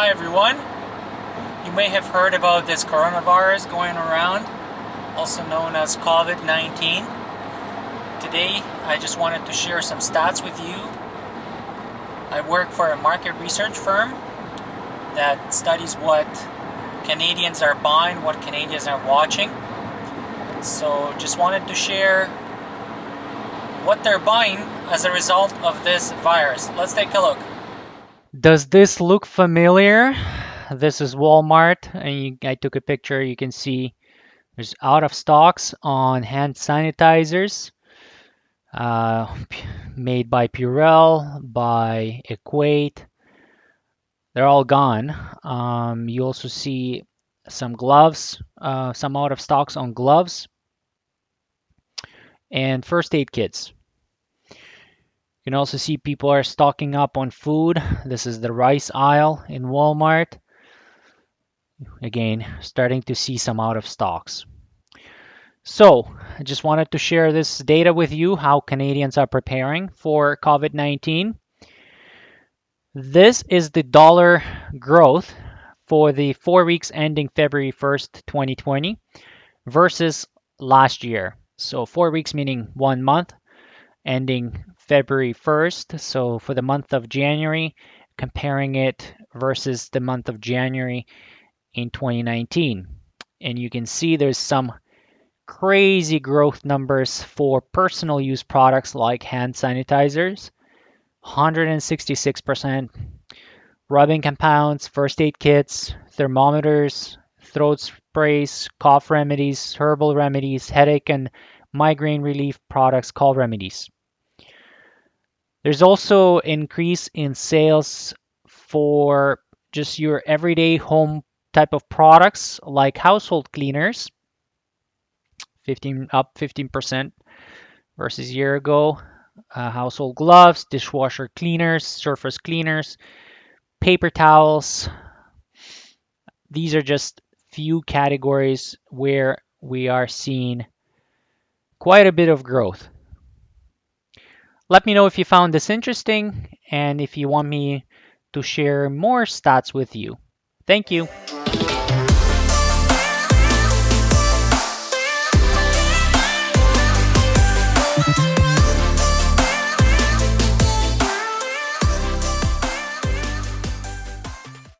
Hi everyone. You may have heard about this coronavirus going around, also known as COVID-19. Today, I just wanted to share some stats with you. I work for a market research firm that studies what Canadians are buying, what Canadians are watching. So just wanted to share what they're buying as a result of this virus. Let's take a look. Does this look familiar? This is Walmart, and I took a picture. You can see there's out of stocks on hand sanitizers made by Purell, by Equate. They're all gone. You also see some gloves, some out of stocks on gloves and first aid kits. You can also see people are stocking up on food. This is the rice aisle in Walmart. Again, starting to see some out of stocks. So, I just wanted to share this data with you, how Canadians are preparing for COVID-19. This is the dollar growth for the 4 weeks ending February 1st, 2020 versus last year. So 4 weeks meaning 1 month ending February 1st. So for the month of January, comparing it versus the month of January in 2019. And you can see there's some crazy growth numbers for personal use products like hand sanitizers, 166%, rubbing compounds, first aid kits, thermometers, throat sprays, cough remedies, herbal remedies, headache and migraine relief products, cold remedies. There's also increase in sales for just your everyday home type of products like household cleaners, 15% versus a year ago. Household gloves, dishwasher cleaners, surface cleaners, paper towels. These are just few categories where we are seeing quite a bit of growth. Let me know if you found this interesting and if you want me to share more stats with you. Thank you.